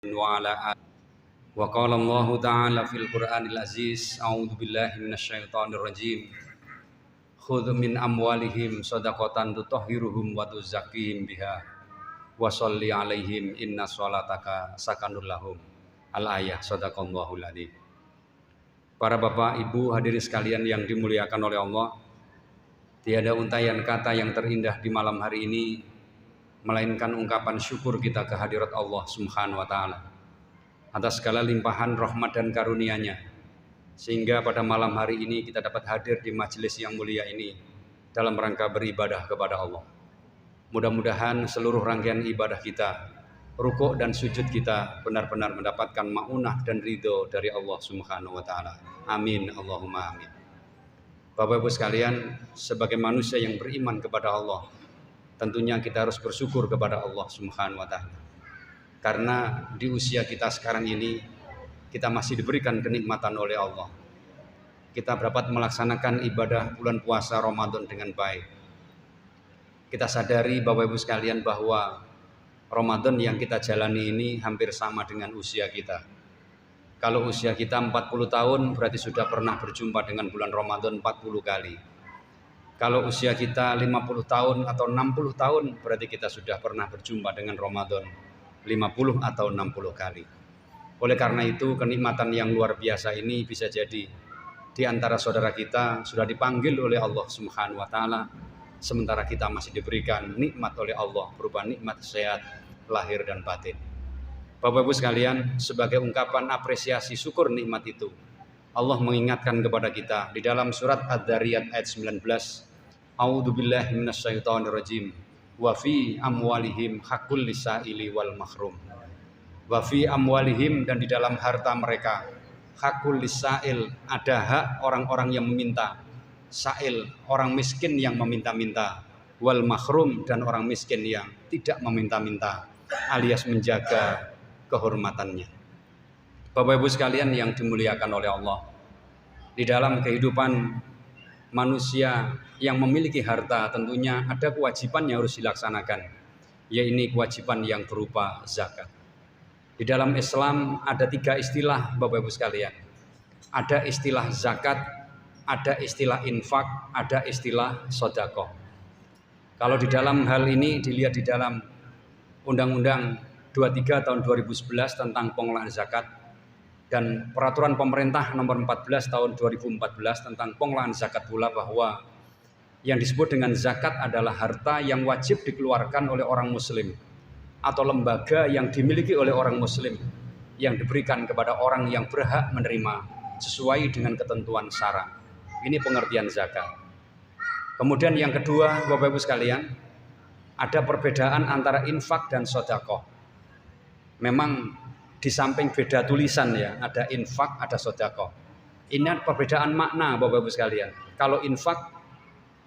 وعلى آله وقال الله تعالى في القرآن العزيز أعوذ بالله من الشيطان الرجيم خذ من أموالهم صدقة تطهرهم وتزكيهم بها وصل عليهم إن صلاتك سكن لهم al-ayah sadaqallahul adzim. Para bapak, ibu, hadirin sekalian yang dimuliakan oleh Allah, tiada untayan kata yang terindah di malam hari ini melainkan ungkapan syukur kita kehadirat Allah Subhanahu wa taala atas segala limpahan rahmat dan karunia-Nya, sehingga pada malam hari ini kita dapat hadir di majelis yang mulia ini dalam rangka beribadah kepada Allah. Mudah-mudahan seluruh rangkaian ibadah kita, rukuk dan sujud kita benar-benar mendapatkan maunah dan ridho dari Allah Subhanahu wa taala. Amin, Allahumma amin. Bapak Ibu sekalian, sebagai manusia yang beriman kepada Allah, tentunya kita harus bersyukur kepada Allah Subhanahu wa taala. Karena di usia kita sekarang ini kita masih diberikan kenikmatan oleh Allah. Kita dapat melaksanakan ibadah bulan puasa Ramadan dengan baik. Kita sadari Bapak Ibu sekalian bahwa Ramadan yang kita jalani ini hampir sama dengan usia kita. Kalau usia kita 40 tahun berarti sudah pernah berjumpa dengan bulan Ramadan 40 kali. Kalau usia kita 50 tahun atau 60 tahun berarti kita sudah pernah berjumpa dengan Ramadan 50 atau 60 kali. Oleh karena itu kenikmatan yang luar biasa ini bisa jadi di antara saudara kita sudah dipanggil oleh Allah Subhanahu wa taala, sementara kita masih diberikan nikmat oleh Allah berupa nikmat sehat lahir dan batin. Bapak Ibu sekalian, sebagai ungkapan apresiasi syukur nikmat itu, Allah mengingatkan kepada kita di dalam surat Ad-Dzariyat ayat 19, A'udzubillahi minasyaitonirrajim, wa fi amwalihim haqqul lisaili wal mahrum. Wa fi amwalihim, dan di dalam harta mereka, haqqul lisail, ada hak orang-orang yang meminta, sail, orang miskin yang meminta-minta, wal mahrum, dan orang miskin yang tidak meminta-minta, alias menjaga kehormatannya. Bapak Ibu sekalian yang dimuliakan oleh Allah, di dalam kehidupan manusia yang memiliki harta tentunya ada kewajiban yang harus dilaksanakan, yaitu kewajiban yang berupa zakat. Di dalam Islam ada 3 istilah Bapak Ibu sekalian. Ada istilah zakat, ada istilah infak, ada istilah sedekah. Kalau di dalam hal ini dilihat di dalam Undang-Undang 23 tahun 2011 tentang pengelolaan zakat dan peraturan pemerintah nomor 14 tahun 2014 tentang pengelolaan zakat pula, bahwa yang disebut dengan zakat adalah harta yang wajib dikeluarkan oleh orang muslim atau lembaga yang dimiliki oleh orang muslim yang diberikan kepada orang yang berhak menerima sesuai dengan ketentuan syara. Ini pengertian zakat. Kemudian yang kedua, Bapak Ibu sekalian, ada perbedaan antara infak dan sedekah. Memang di samping beda tulisan ya, ada infak, ada sedekah. Ini perbedaan makna Bapak Ibu sekalian. Kalau infak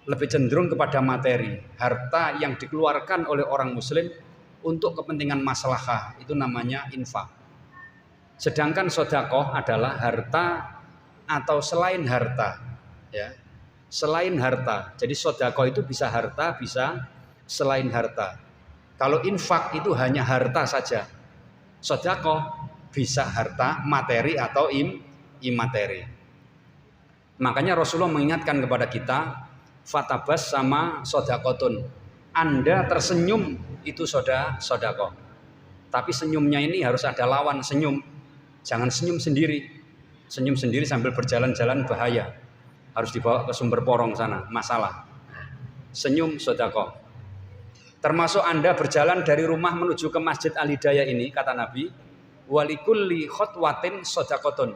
lebih cenderung kepada materi, harta yang dikeluarkan oleh orang muslim untuk kepentingan maslahah, itu namanya infak. Sedangkan sedekah adalah harta atau selain harta, ya. Selain harta. Jadi sedekah itu bisa harta, bisa selain harta. Kalau infak itu hanya harta saja. Sedekah bisa harta, materi atau imateri. Makanya Rasulullah mengingatkan kepada kita, fatabas sama sedekatun. Anda tersenyum itu sedekah. Tapi senyumnya ini harus ada lawan senyum. Jangan senyum sendiri. Senyum sendiri sambil berjalan-jalan bahaya. Harus dibawa ke sumber porong sana, masalah. Senyum sedekah. Termasuk Anda berjalan dari rumah menuju ke Masjid Al-Hidayah ini, kata Nabi, walikulli khotwatin sedekatun.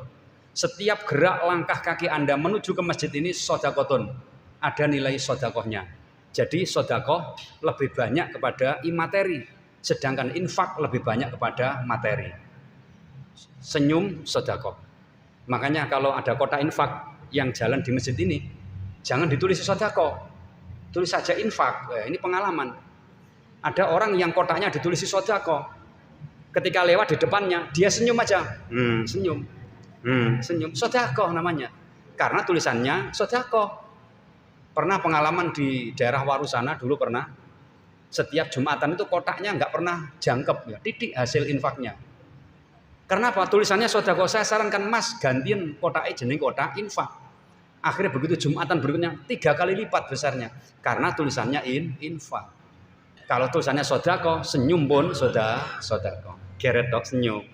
Setiap gerak langkah kaki Anda menuju ke masjid ini sedekatun. Ada nilai sedekahnya. Jadi sedekah lebih banyak kepada imateri, sedangkan infak lebih banyak kepada materi. Senyum sedekah. Makanya kalau ada kotak infak yang jalan di masjid ini, jangan ditulis sedekah, tulis saja infak. Ini pengalaman. Ada orang yang kotaknya ditulis sedekah, ketika lewat di depannya dia senyum aja, senyum, senyum, sedekah namanya, karena tulisannya sedekah. Pernah pengalaman di daerah Warusana dulu pernah, setiap Jumatan itu kotaknya nggak pernah jangkep, ya, titik hasil infaknya. Karena apa? Tulisannya sodako, saya sarankan Mas gantiin kotak jeneng kotak infak. Akhirnya begitu Jumatan berikutnya 3 kali lipat besarnya. Karena tulisannya infak. Kalau tulisannya sodako, senyum pun sodako. Geret dok senyum.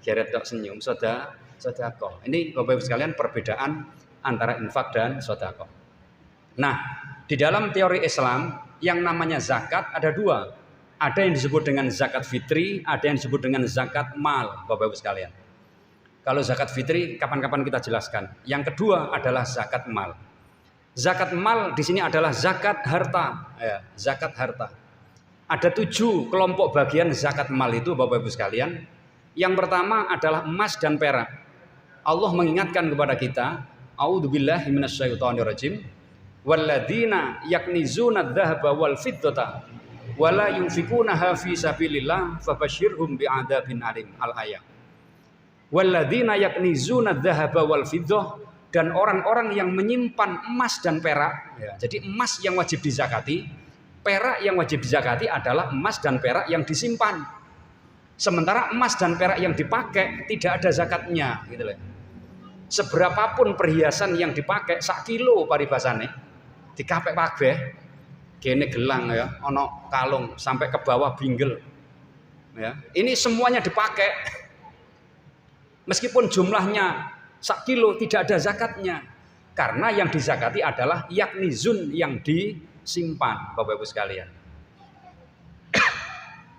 Geret dok senyum, sodako. Ini Bapak Ibu sekalian perbedaan antara infak dan sodako. Nah, di dalam teori Islam yang namanya zakat ada 2. Ada yang disebut dengan zakat fitri, ada yang disebut dengan zakat mal, Bapak Ibu sekalian. Kalau zakat fitri kapan-kapan kita jelaskan. Yang kedua adalah zakat mal. Zakat mal di sini adalah zakat harta, ya, zakat harta. Ada 7 kelompok bagian zakat mal itu, Bapak Ibu sekalian. Yang pertama adalah emas dan perak. Allah mengingatkan kepada kita, a'udzubillahi minasyaitonirrajim, walladzina yaknizuna adz-dzahaba wal fiddata wala yunfikunaha fi sabilillah fabashshirhum bi'adzabin alim. Al-ayat. Walladzina yaknizuna adz-dzahaba wal fiddah, dan orang-orang yang menyimpan emas dan perak, ya. Jadi emas yang wajib dizakati, perak yang wajib dizakati adalah emas dan perak yang disimpan. Sementara emas dan perak yang dipakai tidak ada zakatnya, gitu loh. Seberapapun perhiasan yang dipakai, 1 kilo paribasane dikapek kabeh. Kene gelang ya, ono kalung sampai ke bawah binggel. Ya, ini semuanya dipakai. Meskipun jumlahnya 1 kilo tidak ada zakatnya. Karena yang dizakati adalah yaknizun, yang disimpan, Bapak Ibu sekalian.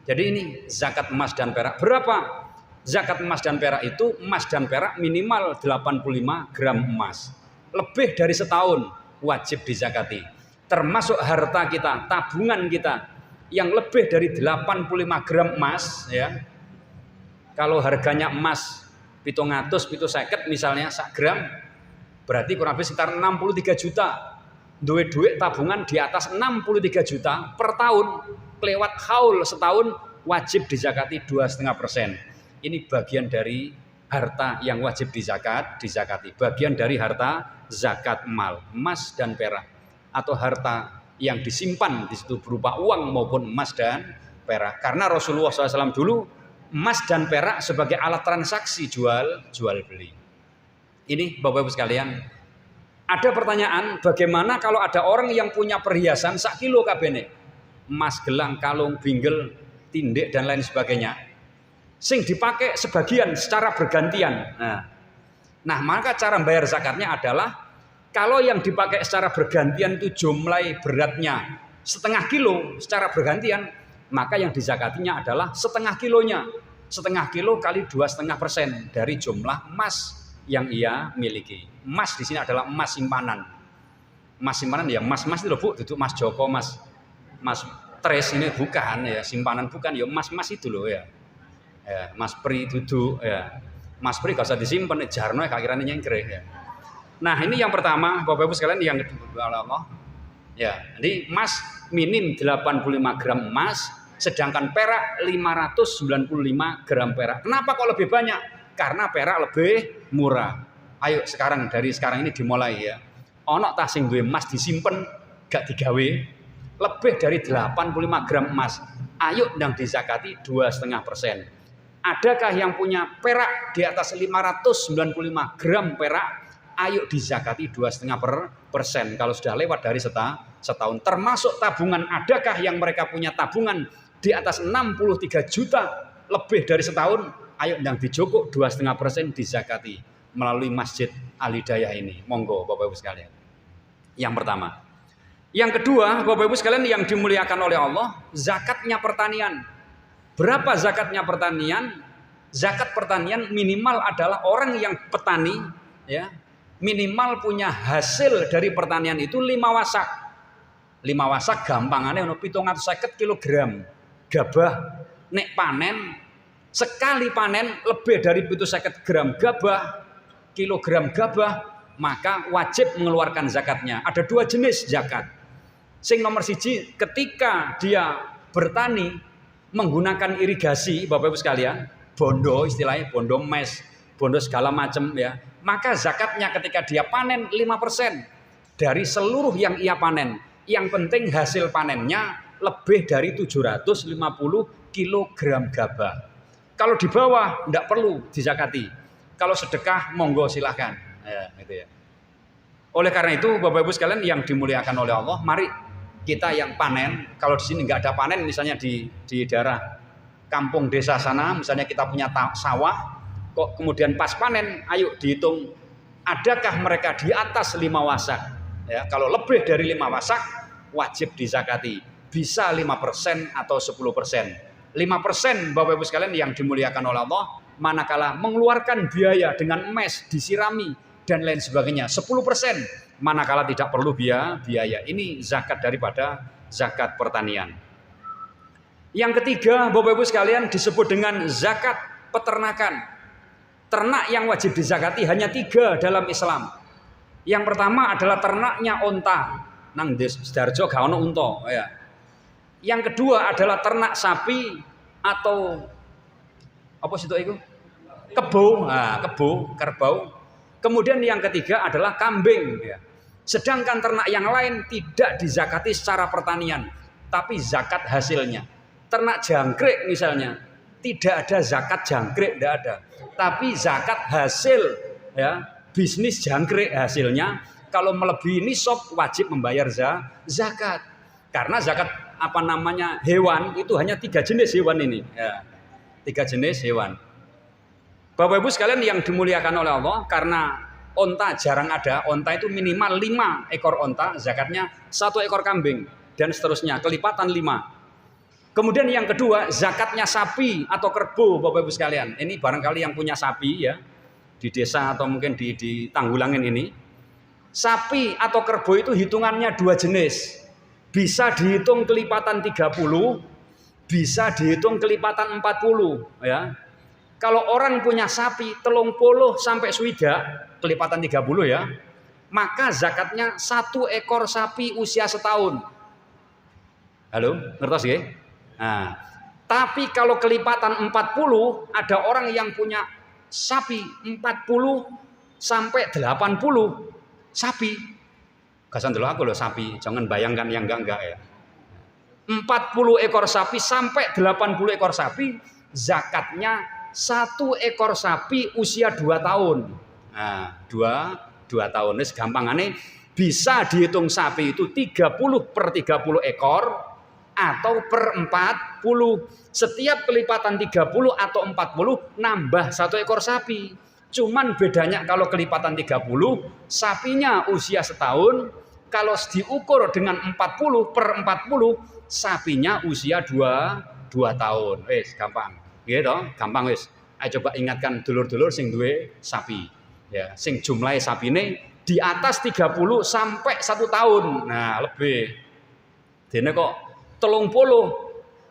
Jadi ini zakat emas dan perak. Berapa? Zakat emas dan perak itu, emas dan perak minimal 85 gram emas. Lebih dari setahun wajib dizakati. Termasuk harta kita, tabungan kita yang lebih dari 85 gram emas, ya. Kalau harganya emas 750 misalnya 1 gram, berarti kurang lebih sekitar 63 juta. Duit tabungan di atas 63 juta per tahun, kelewat haul setahun wajib dizakati 2,5%. Ini bagian dari harta yang wajib dizakati. Bagian dari harta zakat mal, emas dan perak. Atau harta yang disimpan di situ berupa uang maupun emas dan perak. Karena Rasulullah SAW dulu emas dan perak sebagai alat transaksi jual beli. Ini Bapak Ibu sekalian, ada pertanyaan, bagaimana kalau ada orang yang punya perhiasan 1 kilo kabene, emas, gelang, kalung, binggel, tindik dan lain sebagainya, sing dipakai sebagian secara bergantian. Nah, maka cara bayar zakatnya adalah kalau yang dipakai secara bergantian itu jumlah beratnya 0,5 kilo secara bergantian, maka yang dizakatinya adalah 0,5 kilonya. 0,5 kilo kali 2,5% dari jumlah emas yang ia miliki. Emas di sini adalah emas simpanan. Emas simpanan ya emas-emas itu loh Bu, duduk Mas Joko, Mas Tres ini bukan ya, simpanan bukan ya, emas-emas itu loh ya. Ya, Mas Pri duduk ya. Mas Pri gak usah disimpan, jarno ya kakirane nyengkre ya. Nah, ini yang pertama, Bapak Ibu sekalian, yang kedua Allah. Ya, jadi emas minim 85 gram emas, sedangkan perak 595 gram perak. Kenapa kok lebih banyak? Karena perak lebih murah. Ayo dari sekarang ini dimulai ya. Ono tas sing duwe emas disimpen gak digawe lebih dari 85 gram emas. Ayo ndang dizakati 2,5%. Adakah yang punya perak di atas 595 gram perak? Ayo dizakati 2,5%. Kalau sudah lewat dari setahun. Termasuk tabungan. Adakah yang mereka punya tabungan di atas 63 juta lebih dari setahun? Ayo ndang dijokok 2,5% dizakati melalui Masjid Al-Hidayah ini. Monggo Bapak Ibu sekalian. Yang pertama. Yang kedua, Bapak Ibu sekalian yang dimuliakan oleh Allah, zakatnya pertanian. Berapa zakatnya pertanian? Zakat pertanian minimal adalah orang yang petani, ya, minimal punya hasil dari pertanian itu 5 wasak. 5 wasak gampangane ono 750 kg gabah. Nek panen sekali panen lebih dari 750 gram kilogram gabah, maka wajib mengeluarkan zakatnya. Ada 2 jenis zakat. Sing nomor 1, ketika dia bertani menggunakan irigasi, Bapak Ibu sekalian, bondo istilahnya, bondo mes, bondo segala macam ya. Maka zakatnya ketika dia panen 5% dari seluruh yang ia panen. Yang penting hasil panennya lebih dari 750 kg gabah. Kalau di bawah tidak perlu dizakati. Kalau sedekah monggo silahkan. Ya, gitu ya. Oleh karena itu Bapak Ibu sekalian yang dimuliakan oleh Allah, mari kita yang panen. Kalau di sini nggak ada panen, misalnya di daerah kampung desa sana, misalnya kita punya sawah, kok kemudian pas panen, ayo dihitung adakah mereka di atas 5 wasak. Ya, kalau lebih dari 5 wasak wajib dizakati. Bisa 5% atau 10%. 5% Bapak Ibu sekalian yang dimuliakan oleh Allah, manakala mengeluarkan biaya dengan mes, disirami dan lain sebagainya. 10% manakala tidak perlu biaya. Ini zakat daripada zakat pertanian. Yang ketiga Bapak Ibu sekalian disebut dengan zakat peternakan. Ternak yang wajib dizakati hanya 3 dalam Islam. Yang pertama adalah ternaknya onta. Nang Sidoarjo gak ono unta ya. Yang kedua adalah ternak sapi atau apa sih itu? Kebo, kerbau. Kemudian yang ketiga adalah kambing ya. Sedangkan ternak yang lain tidak dizakati secara pertanian, tapi zakat hasilnya. Ternak jangkrik misalnya, tidak ada zakat jangkrik, tidak ada. Tapi zakat hasil ya, bisnis jangkrik hasilnya kalau melebihi nisab wajib membayar zakat. Karena zakat hewan itu hanya 3 jenis hewan ini ya. 3 jenis hewan. Bapak Ibu sekalian yang dimuliakan oleh Allah, karena onta jarang ada, onta itu minimal 5 ekor onta, zakatnya 1 ekor kambing dan seterusnya, kelipatan 5. Kemudian yang kedua, zakatnya sapi atau kerbau Bapak Ibu sekalian. Ini barangkali yang punya sapi ya, di desa atau mungkin di Tanggulangin ini. Sapi atau kerbau itu hitungannya 2 jenis. Bisa dihitung kelipatan 30, bisa dihitung kelipatan 40 ya. Kalau orang punya sapi 30 sampai swidak, kelipatan 30 ya, maka zakatnya 1 ekor sapi usia setahun. Halo, ngertos nggih? Nah, tapi kalau kelipatan 40, ada orang yang punya sapi 40 sampai 80 sapi. Gasan dulu aku loh sapi, jangan bayangkan yang enggak ya. 40 ekor sapi sampai 80 ekor sapi, zakatnya 1 ekor sapi usia 2 tahun. Nah, 2 tahun. Ini gampangane bisa dihitung sapi itu 30/30 ekor atau per 40. Setiap kelipatan 30 atau 40 nambah 1 ekor sapi. Cuman bedanya kalau kelipatan 30 sapinya usia setahun, kalau diukur dengan 40/40 sapinya usia 2 tahun. Wis gampang. Gitu, gampang wis. Ayo coba ingatkan dulur-dulur sing duwe sapi. Ya, sing jumlahe sapine di atas 30 sampai 1 tahun. Nah, lebih. Dene kok 30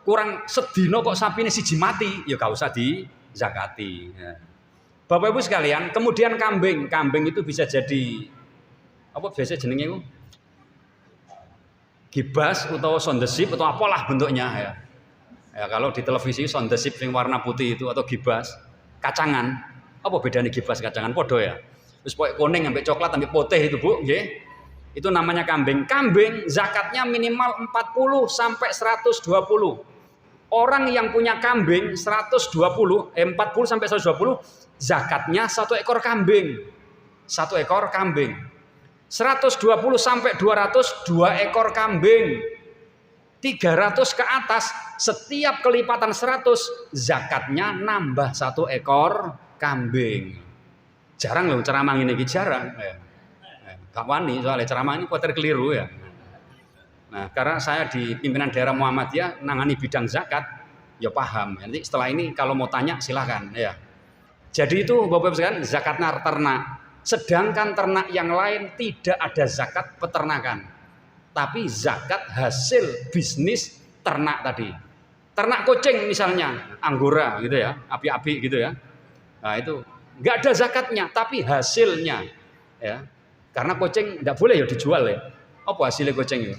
kurang sedina kok sapine siji mati, ya gak usah dizakati. Ya. Bapak Ibu sekalian, kemudian kambing itu bisa jadi apa biasa jenenge iku? Gibas atau sondesip atau apalah bentuknya ya. Ya kalau di televisi sondesip yang warna putih itu atau gibas, kacangan. Apa bedanya gibas kacangan? Podo ya. Terus pokoknya kuning sampai coklat sampai putih itu Bu, nggih. Itu namanya kambing. Kambing zakatnya minimal 40 sampai 120. Orang yang punya kambing 40 sampai 120 zakatnya 1 ekor kambing. 1 ekor kambing. 120 sampai 200 2 ekor kambing. 300 ke atas setiap kelipatan 100 zakatnya nambah 1 ekor kambing. Jarang loh ceramah ini jarang. Gak wani soalnya ceramah ini kuatir keliru ya. Nah, karena saya di pimpinan daerah Muhammadiyah nangani bidang zakat, ya paham. Nanti setelah ini kalau mau tanya silahkan ya. Jadi itu Bapak Ibu sekalian zakatnya ternak. Sedangkan ternak yang lain tidak ada zakat peternakan. Tapi zakat hasil bisnis ternak tadi. Ternak kucing misalnya, anggora gitu ya, api-api gitu ya. Nah, itu enggak ada zakatnya, tapi hasilnya ya. Karena kucing enggak boleh ya dijual ya. Apa hasilnya kucing ya?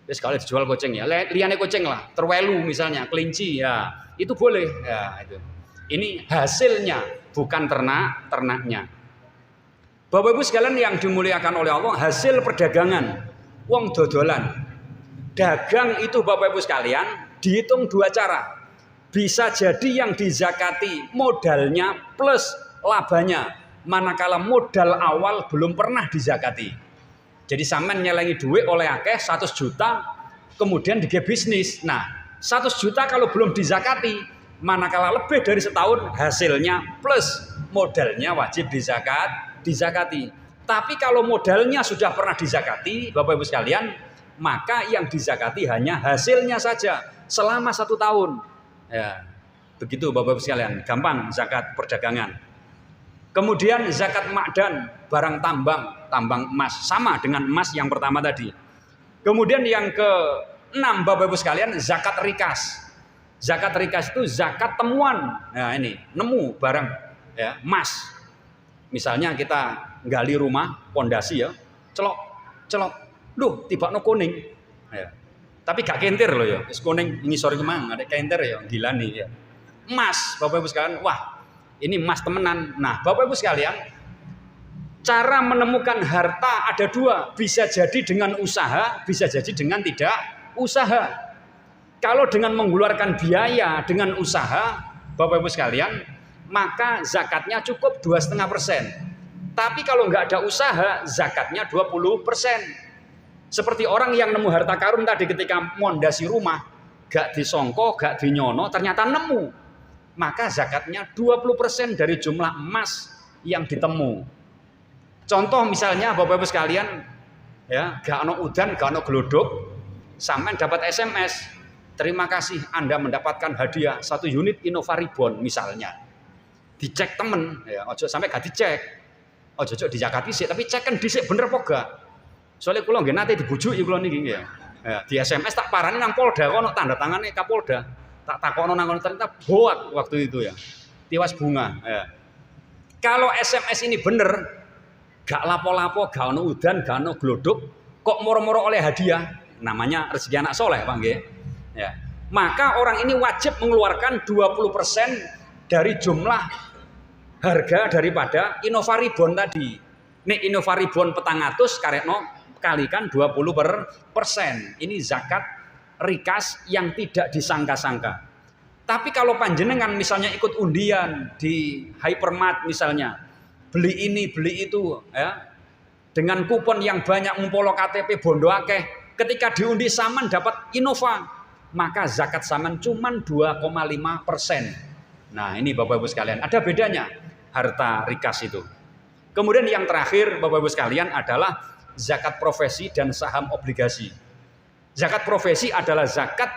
Terus kalau dijual kucing ya, liane kucing lah, terwelu misalnya, kelinci ya, itu boleh ya itu. Ini hasilnya, bukan ternaknya. Bapak Ibu sekalian yang dimuliakan oleh Allah, hasil perdagangan, wong dodolan. Dagang itu Bapak Ibu sekalian dihitung 2 cara. bisa jadi yang dizakati modalnya plus labanya, manakala modal awal belum pernah dizakati. Jadi sampean nyelengi duit oleh akeh 100 juta, kemudian dige bisnis. Nah, 100 juta kalau belum dizakati, manakala lebih dari setahun hasilnya plus modalnya wajib dizakati. Tapi kalau modalnya sudah pernah dizakati, Bapak Ibu sekalian, maka yang dizakati hanya hasilnya saja selama 1 tahun. Ya, begitu Bapak Ibu sekalian, gampang zakat perdagangan. Kemudian zakat ma'dan, barang tambang emas, sama dengan emas yang pertama tadi. Kemudian yang ke-6 Bapak Ibu sekalian, zakat rikas. Zakat rikas itu zakat temuan. Nah ini, nemu barang ya, emas. Misalnya kita gali rumah, pondasi ya, celok, duh tiba no kuning. Ya. Tapi gak kentir loh ya, kuning ini sore kemang, ada kentir ya, gila nih ya. Emas, Bapak Ibu sekalian, wah ini emas temenan. Nah Bapak Ibu sekalian, cara menemukan harta ada 2, bisa jadi dengan usaha, bisa jadi dengan tidak usaha. Kalau dengan mengeluarkan biaya dengan usaha, Bapak Ibu sekalian, maka zakatnya cukup 2,5%. Tapi kalau nggak ada usaha, zakatnya 20%. Seperti orang yang nemu harta karun tadi ketika mondasi rumah, gak disongko, gak dinyono, ternyata nemu. Maka zakatnya 20% dari jumlah emas yang ditemu. Contoh misalnya Bapak Ibu sekalian, ya, gak ono udan, gak ono glodok, sampai dapat SMS, terima kasih Anda mendapatkan hadiah 1 unit Innovaribon misalnya. Dicek temen, ya, ojo sampai gak dicek, ojo dijakati sih, tapi cek kan dicek bener apa gak. Soalnya kula nggih nate dibujuki kula niki ya. Di SMS tak parani nang Polda kono tanda tangane Kapolda. Tak takono nang kono ternyata boak waktu itu ya. Tiwas bunga, ya. Kalau SMS ini bener, gak lapo-lapo, gak ono udan, gak ono glodok, kok moro-moro oleh hadiah, namanya rezeki anak soleh Pak nggih. Ya. Maka orang ini wajib mengeluarkan 20% dari jumlah harga daripada Innovaribon tadi. Nek Innovaribon 400 karetno kalikan 20%. Ini zakat rikas yang tidak disangka-sangka. Tapi kalau panjenengan misalnya ikut undian di hypermart misalnya, beli ini, beli itu, ya, dengan kupon yang banyak ngumpolo KTP bondo akeh, ketika diundi saman dapat Innova, maka zakat saman cuman 2,5%. Nah ini Bapak Ibu sekalian, ada bedanya harta rikas itu. Kemudian yang terakhir Bapak Ibu sekalian adalah zakat profesi dan saham obligasi. Zakat profesi adalah zakat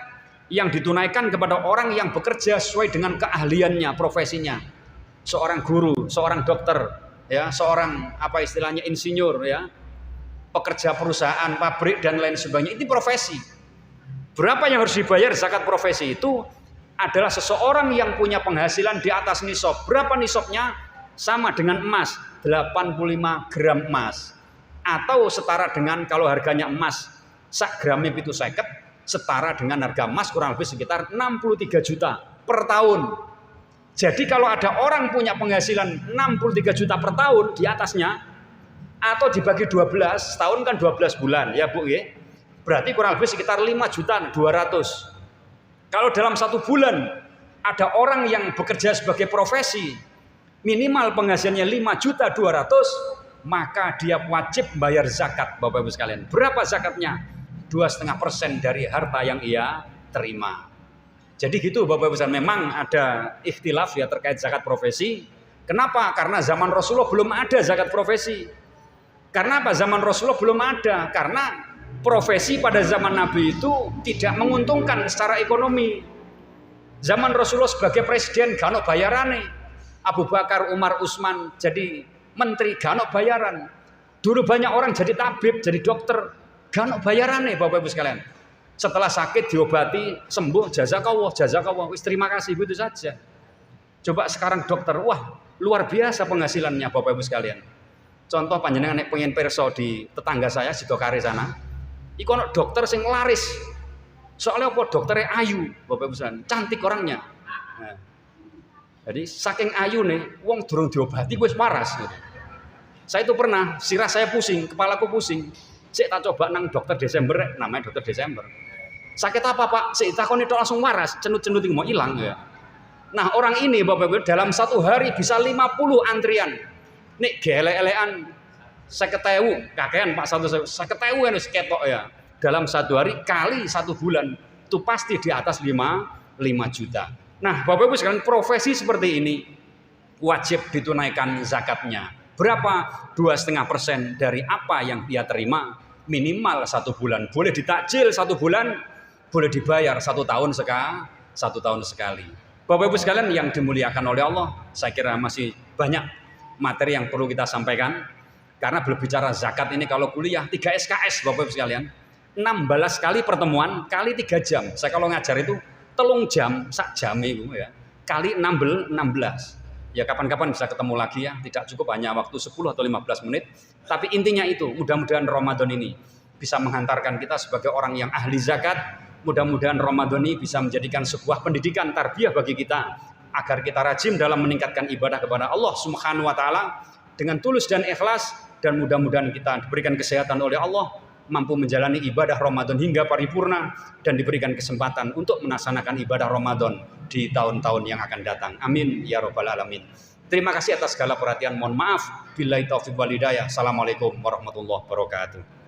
yang ditunaikan kepada orang yang bekerja sesuai dengan keahliannya, profesinya. Seorang guru, seorang dokter, ya, seorang apa istilahnya insinyur, ya, pekerja perusahaan, pabrik dan lain sebagainya. Ini profesi. Berapa yang harus dibayar zakat profesi itu adalah seseorang yang punya penghasilan di atas nisab. Berapa nisabnya? Sama dengan emas, 85 gram emas. Atau setara dengan kalau harganya emas sak gramnya itu 50, setara dengan harga emas kurang lebih sekitar 63 juta per tahun. Jadi kalau ada orang punya penghasilan 63 juta per tahun di atasnya, atau dibagi 12, setahun kan 12 bulan ya Bu ya. Berarti kurang lebih sekitar 5.200.000. Kalau dalam 1 bulan ada orang yang bekerja sebagai profesi minimal penghasilannya 5.200.000, maka dia wajib bayar zakat Bapak Ibu sekalian. Berapa zakatnya? 2,5% dari harta yang ia terima. Jadi gitu Bapak Ibu sekalian, memang ada ikhtilaf ya terkait zakat profesi. Kenapa? Karena zaman Rasulullah belum ada zakat profesi. Karena apa? Zaman Rasulullah belum ada. Karena profesi pada zaman Nabi itu tidak menguntungkan secara ekonomi. Zaman Rasulullah sebagai presiden gak ono bayarane. Abu Bakar, Umar, Utsman jadi menteri gak ono bayaran. Dulu banyak orang jadi tabib, jadi dokter, gak ono bayarannya Bapak Ibu sekalian. Setelah sakit diobati, sembuh, jazakallah, wis terima kasih, begitu saja. Coba sekarang dokter, wah luar biasa penghasilannya Bapak Ibu sekalian. Contoh panjenengan nek pengen perso di tetangga saya di Dokare sana, iku ono dokter sing laris. Soalnya apa? Dokternya ayu, Bapak Ibu sekalian, cantik orangnya. Nah, jadi saking ayu nih, wong durung diobati wis waras gitu. Saya itu pernah, sirah saya pusing, kepalaku pusing. Cek tak coba nang dokter Desember, namanya dokter Desember. Sakit apa Pak? Sik takon itu langsung waras, cenut-cenut mau hilang ya. Nah orang ini Bapak Ibu dalam satu hari bisa 50 antrian. Nek gele-elean 50.000 kakean Pak 50.000 kan ketok ya. Dalam satu hari kali satu bulan itu pasti di atas 5 juta. Nah Bapak Ibu sekalian profesi seperti ini wajib ditunaikan zakatnya. Berapa? 2,5% dari apa yang dia terima minimal 1 bulan. Boleh ditakjil 1 bulan, boleh dibayar 1 tahun sekali. Bapak Ibu sekalian yang dimuliakan oleh Allah, saya kira masih banyak materi yang perlu kita sampaikan. Karena berbicara zakat ini kalau kuliah 3 SKS Bapak Ibu sekalian. 16 kali pertemuan kali 3 jam. Saya kalau ngajar itu 3 jam, sak jam itu ya. Kali 16. Ya kapan-kapan bisa ketemu lagi ya, tidak cukup hanya waktu 10 atau 15 menit. Tapi intinya itu, mudah-mudahan Ramadan ini bisa menghantarkan kita sebagai orang yang ahli zakat. Mudah-mudahan Ramadan ini bisa menjadikan sebuah pendidikan tarbiyah bagi kita agar kita rajin dalam meningkatkan ibadah kepada Allah Subhanahu wa taala dengan tulus dan ikhlas, dan mudah-mudahan kita diberikan kesehatan oleh Allah, mampu menjalani ibadah Ramadan hingga paripurna, dan diberikan kesempatan untuk melaksanakan ibadah Ramadan di tahun-tahun yang akan datang. Amin ya rabbal alamin. Terima kasih atas segala perhatian. Mohon maaf. Billahi taufiq wal hidayah. Assalamualaikum warahmatullahi wabarakatuh.